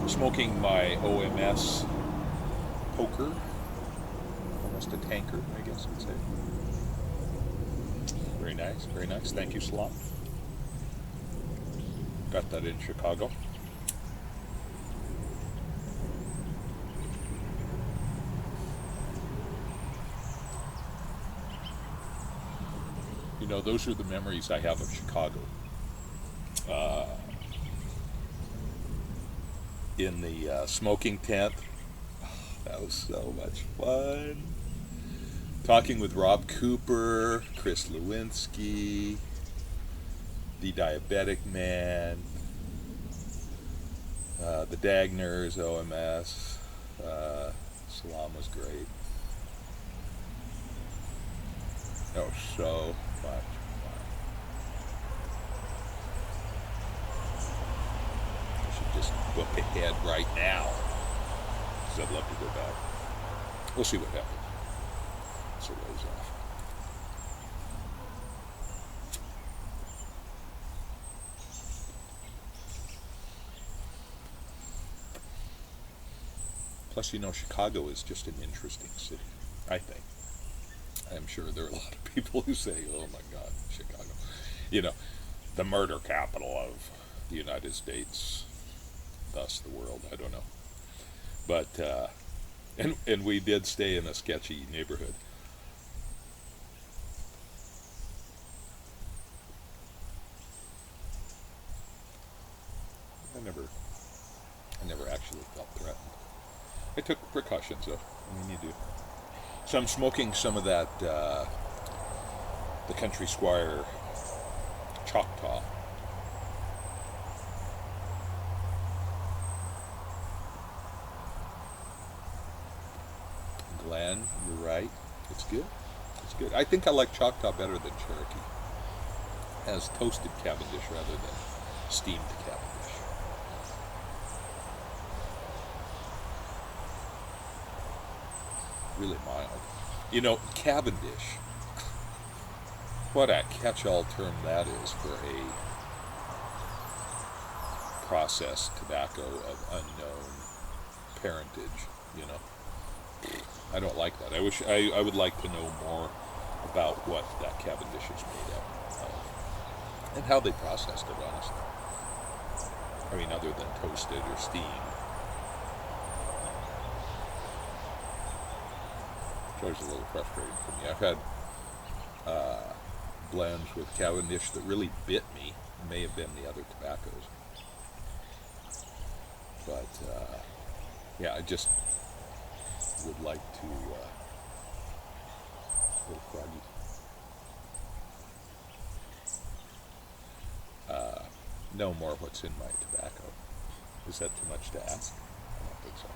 Smoking my OMS Poker, almost a tanker, I guess you'd say. Very nice, very nice. Thank you, Salam. Got that in Chicago. You know, those are the memories I have of Chicago. Uh, in the smoking tent, that was so much fun. Talking with Rob Cooper, Chris Lewinsky, the Diabetic Man, the Dagners, OMS. Salam was great. That was so much fun. I should just book ahead right now, because I'd love to go back. We'll see what happens. It's a ways off. Plus, you know, Chicago is just an interesting city, I think. I'm sure there are a lot of people who say, oh my God, Chicago. You know, the murder capital of the United States, thus the world, I don't know. But, and we did stay in a sketchy neighborhood. I never actually felt threatened. I took precautions, though. I mean, you do. So I'm smoking some of that, the Country Squire Choctaw. Glenn, you're right. It's good. It's good. I think I like Choctaw better than Cherokee. It has toasted Cavendish rather than steamed Cavendish. Really mild. You know, Cavendish, what a catch-all term that is for a processed tobacco of unknown parentage, you know. I don't like that. I would like to know more about what that Cavendish is made of and how they processed it, honestly. I mean, other than toasted or steamed. It's always a little frustrating for me. I've had blends with Cavendish that really bit me. It may have been the other tobaccos. But, yeah, I just would like to, a little froggy. Know more what's in my tobacco. Is that too much to ask? I don't think so.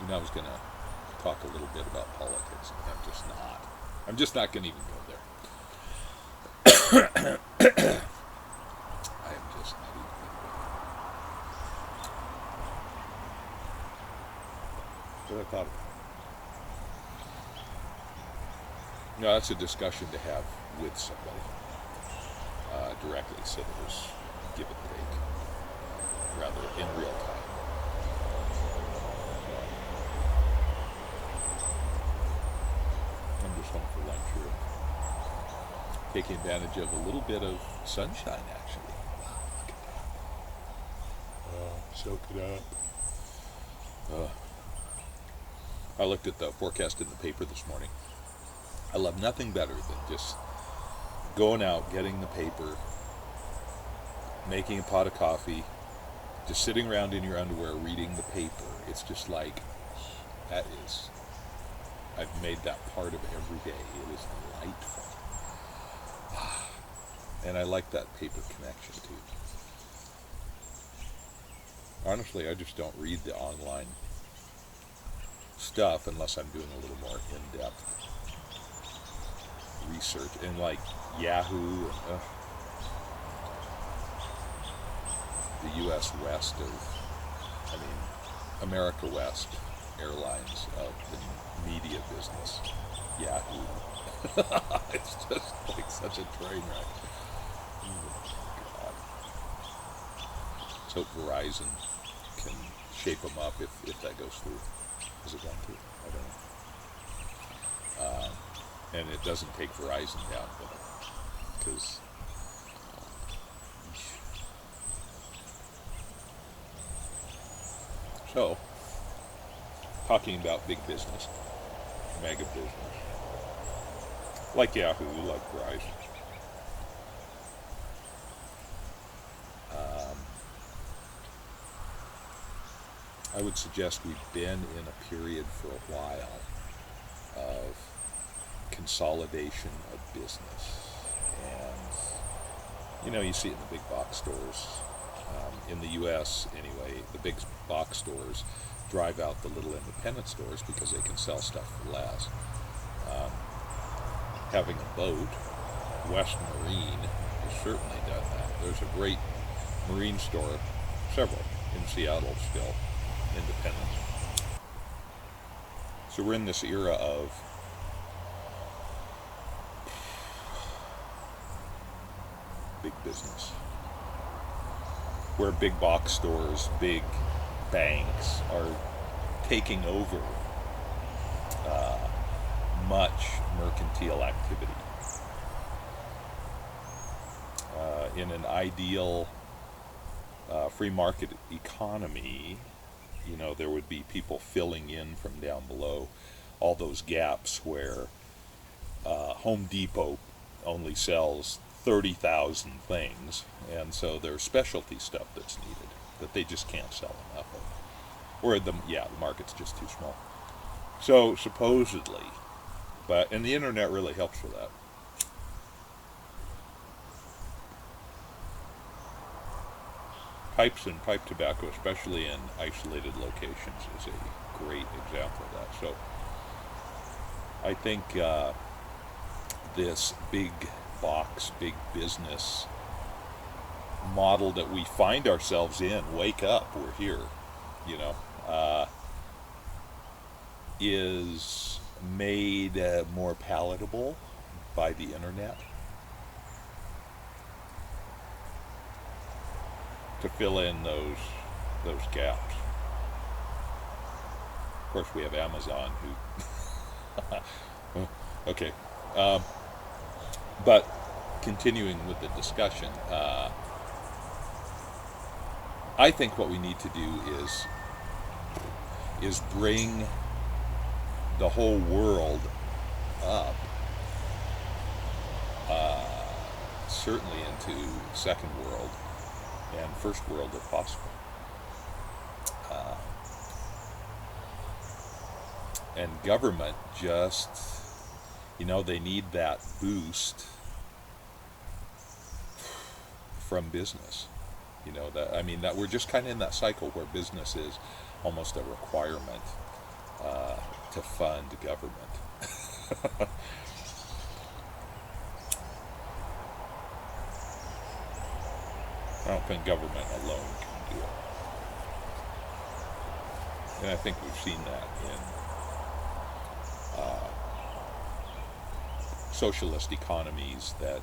You know, I was going to talk a little bit about politics, and I'm just not. I'm just not going to even go there. I am just not even going to go there. What I thought of it. No, that's a discussion to have with somebody directly, so there's give and take, rather in real time. I'm just home for lunch here, taking advantage of a little bit of sunshine, actually. Wow, look at that. Oh, soak it up. I looked at the forecast in the paper this morning. I love nothing better than just going out, getting the paper, making a pot of coffee, just sitting around in your underwear reading the paper. It's just like, that is, I've made that part of every day. It is delightful. And I like that paper connection too. Honestly, I just don't read the online stuff unless I'm doing a little more in-depth research. And like Yahoo, the U.S. West America West Airlines of the media business. Yahoo. It's just like such a train wreck. Oh, God. Let's hope Verizon can shape them up if that goes through. Has it gone through? I don't know. And it doesn't take Verizon down with it. Because so, talking about big business, mega business, like Yahoo, like Verizon. I would suggest we've been in a period for a while of consolidation of business. And, you see it in the big box stores. In the U.S., anyway, the big box stores drive out the little independent stores because they can sell stuff for less. Having a boat, West Marine has certainly done that. There's a great marine store, several, in Seattle still, independent. So we're in this era of big business, where big box stores, big banks are taking over much mercantile activity. In an ideal free market economy, there would be people filling in from down below all those gaps where Home Depot only sells 30,000 things, and so there's specialty stuff that's needed that they just can't sell enough of. Or the market's just too small. So supposedly, and the internet really helps for that. Pipes and pipe tobacco, especially in isolated locations, is a great example of that. So I think this big box, big business model that we find ourselves in, wake up, we're here, is made more palatable by the internet to fill in those gaps. Of course, we have Amazon who okay, but continuing with the discussion, I think what we need to do is bring the whole world up, certainly into second world and first world if possible. And government just, they need that boost from business. That we're just kind of in that cycle where business is almost a requirement to fund government. I don't think government alone can do it. And I think we've seen that in socialist economies that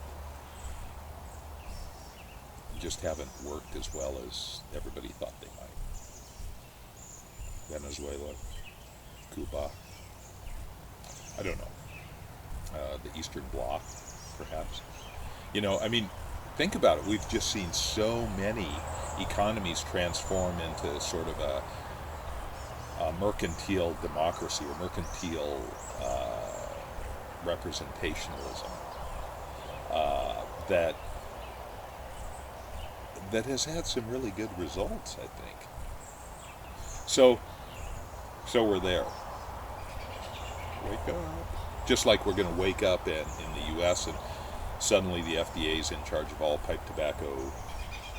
just haven't worked as well as everybody thought they might. Venezuela, Cuba, I don't know, the Eastern Bloc, perhaps. Think about it. We've just seen so many economies transform into sort of a mercantile democracy or mercantile representationalism that has had some really good results, I think. So we're there. Wake up. Just like we're going to wake up in the U.S. and suddenly the FDA is in charge of all pipe tobacco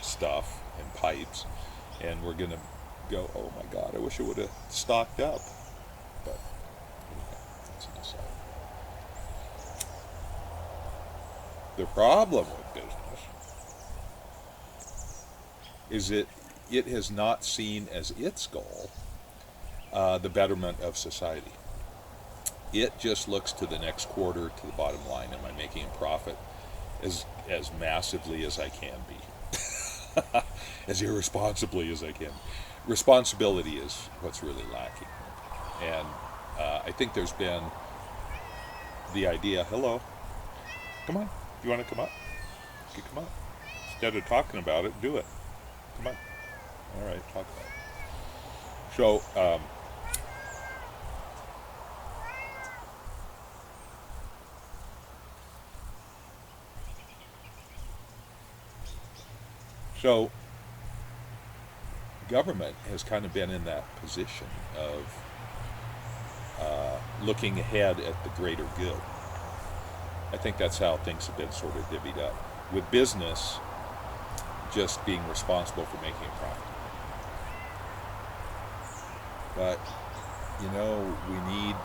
stuff and pipes, and we're going to go, oh my God, I wish I would have stocked up. But that's an aside. The problem with business is that it has not seen as its goal the betterment of society. It just looks to the next quarter, to the bottom line. Am I making a profit as massively as I can be? As irresponsibly as I can. Responsibility is what's really lacking. And I think there's been the idea, hello, come on, you want to come up? You come up. Instead of talking about it, do it. Come on. All right, talk about it. So, government has kind of been in that position of looking ahead at the greater good. I think that's how things have been sort of divvied up. With business just being responsible for making a profit. But, you know, we need,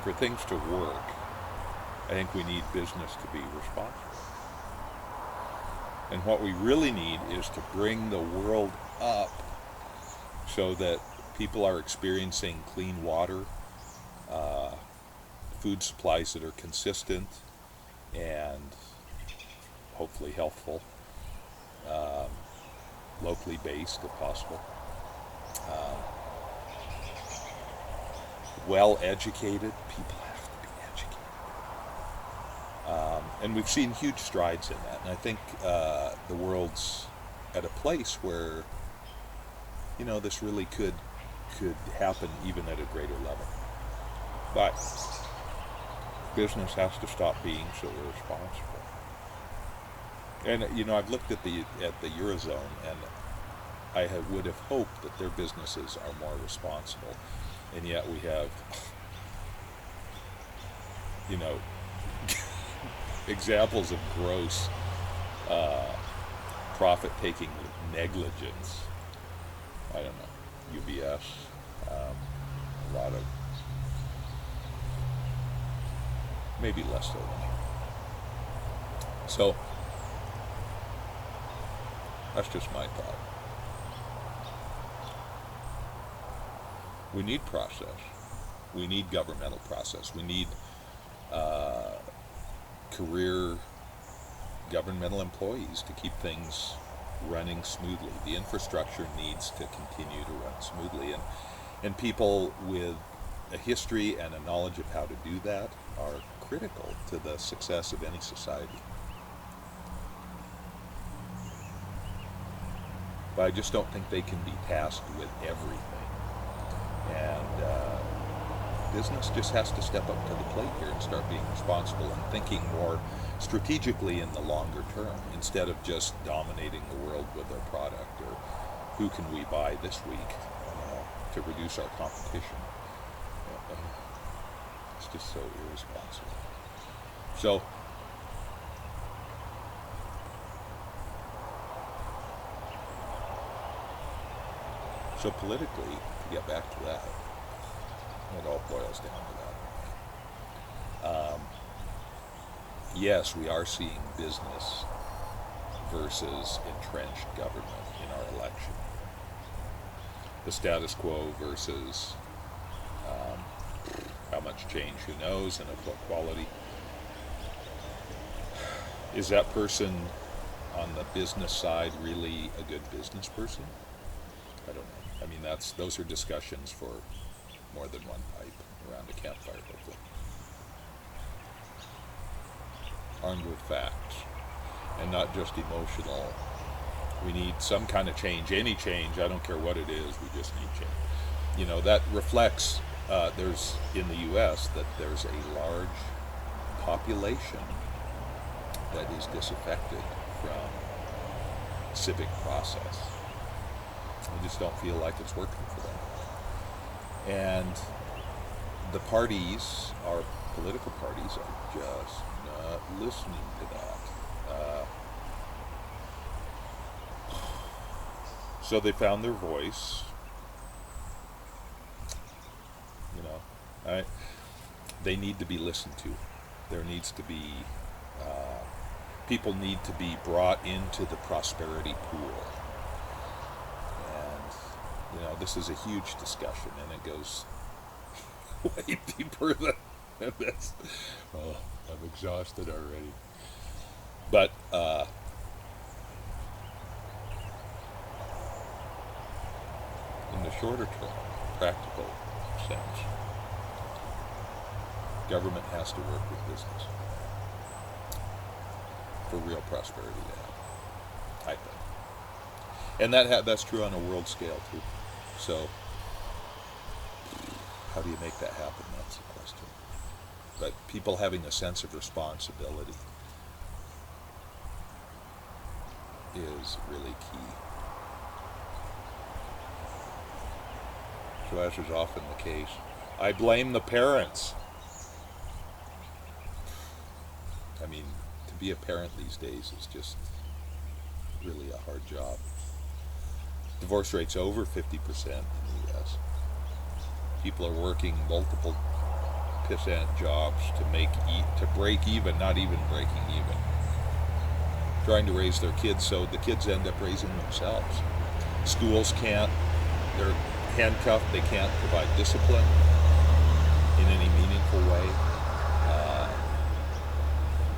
for things to work, I think we need business to be responsible. And what we really need is to bring the world up so that people are experiencing clean water, food supplies that are consistent and hopefully healthful, locally based if possible, well educated. People have to be educated. And we've seen huge strides in that. And I think the world's at a place where, you know, this really could happen even at a greater level. But business has to stop being so irresponsible. And you know, I've looked at the Eurozone, and I would have hoped that their businesses are more responsible, and yet we have, you know, examples of gross profit-taking negligence. I don't know, UBS, a lot of, maybe less so than here. So, that's just my thought. We need process. We need governmental process. We need career governmental employees to keep things running smoothly. The infrastructure needs to continue to run smoothly, and people with a history and a knowledge of how to do that are critical to the success of any society. But I just don't think they can be tasked with everything. And business just has to step up to the plate here and start being responsible and thinking more strategically in the longer term, instead of just dominating the world with their product, or who can we buy this week to reduce our competition. It's just so irresponsible. So politically, to get back to that, it all boils down to that. Yes, we are seeing business versus entrenched government in our election. The status quo versus how much change, who knows, and of what quality. Is that person on the business side really a good business person? I don't know. I mean, those are discussions for more than one pipe around a campfire, hopefully. Armed with facts, and not just emotional. We need some kind of change, any change, I don't care what it is, we just need change. You know, that reflects, there's, in the U.S., that there's a large population that is disaffected from civic process. I just don't feel like it's working for them. And the parties, our political parties, are just not listening to that. So they found their voice. You know, they need to be listened to. There needs to be, people need to be brought into the prosperity pool. You know, this is a huge discussion, and it goes way deeper That's, oh, I'm exhausted already. But in the shorter term, practical sense, government has to work with business for real prosperity to happen, I think. And that's true on a world scale too. So, how do you make that happen? That's the question. But people having a sense of responsibility is really key. So as is often the case, I blame the parents. I mean, to be a parent these days is just really a hard job. Divorce rate's over 50% in the U.S. People are working multiple percent jobs to break even, not even breaking even. Trying to raise their kids, so the kids end up raising themselves. Schools can't, they're handcuffed, they can't provide discipline in any meaningful way.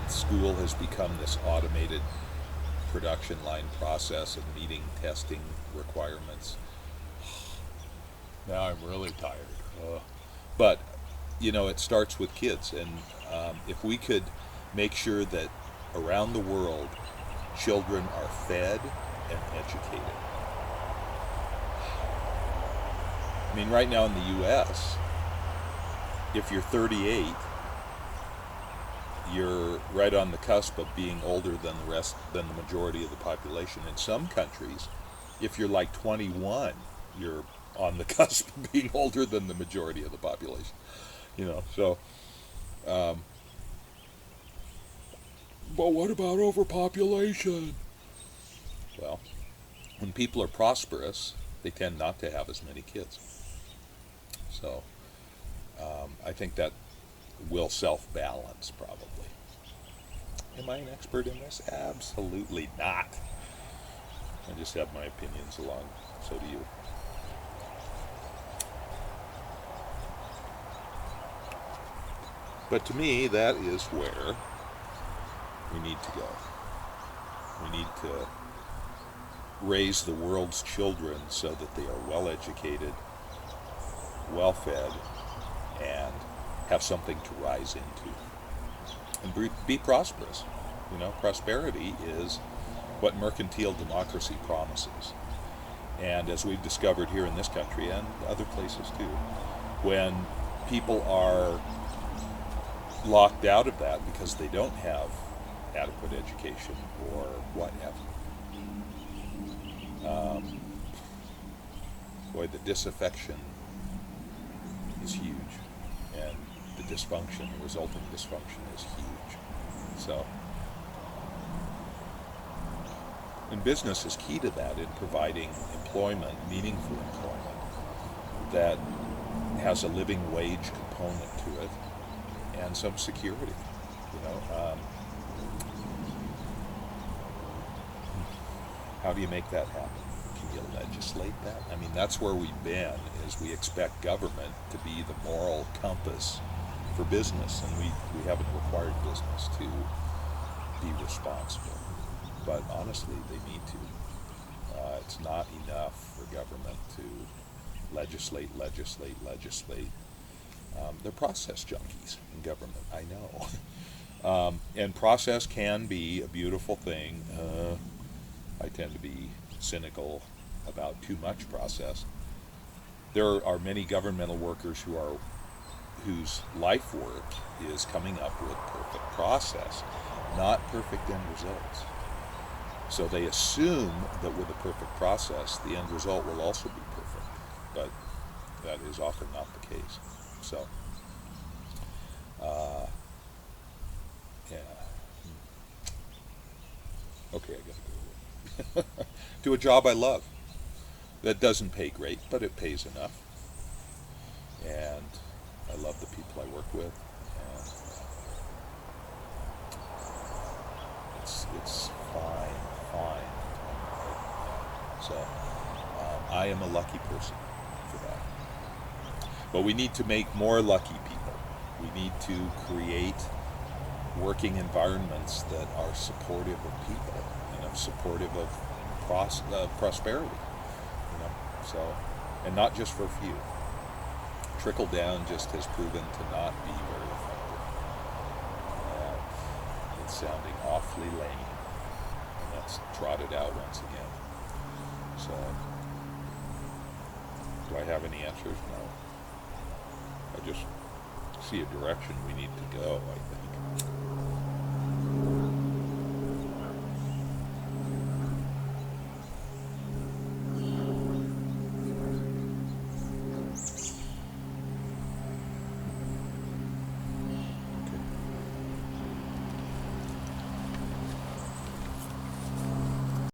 School has become this automated production line process of meeting testing requirements. Now I'm really tired. But, it starts with kids. And if we could make sure that around the world, children are fed and educated. I mean, right now in the U.S., if you're 38, you're right on the cusp of being older than the majority of the population. In some countries, if you're like 21, you're on the cusp of being older than the majority of the population. So, but what about overpopulation? Well, when people are prosperous, they tend not to have as many kids. So, I think that will self-balance, probably. Am I an expert in this? Absolutely not. I just have my opinions along, so do you. But to me, that is where we need to go. We need to raise the world's children so that they are well educated, well fed, and have something to rise into. And be prosperous. Prosperity is what mercantile democracy promises. And as we've discovered here in this country and other places too, when people are locked out of that because they don't have adequate education or whatever, the disaffection is huge, and the resulting dysfunction is huge. So, and business is key to that in providing employment, meaningful employment, that has a living wage component to it, and some security. How do you make that happen? Can you legislate that? I mean, that's where we've been, is we expect government to be the moral compass for business, and we haven't required business to be responsible. But honestly, they need to. It's not enough for government to legislate. They're process junkies in government, I know. And process can be a beautiful thing. I tend to be cynical about too much process. There are many governmental workers whose life work is coming up with perfect process, not perfect end results. So they assume that with a perfect process, the end result will also be perfect, but that is often not the case. So, yeah. Okay, I gotta go. Do a job I love. That doesn't pay great, but it pays enough. And I love the people I work with, and it's fine. So I am a lucky person for that. But we need to make more lucky people We need to create working environments that are supportive of people, supportive of prosperity, so, and not just for a few. Trickle down just has proven to not be very effective. It's sounding awfully lame, and that's trotted out once again. So, do I have any answers? No. I just see a direction we need to go, I think.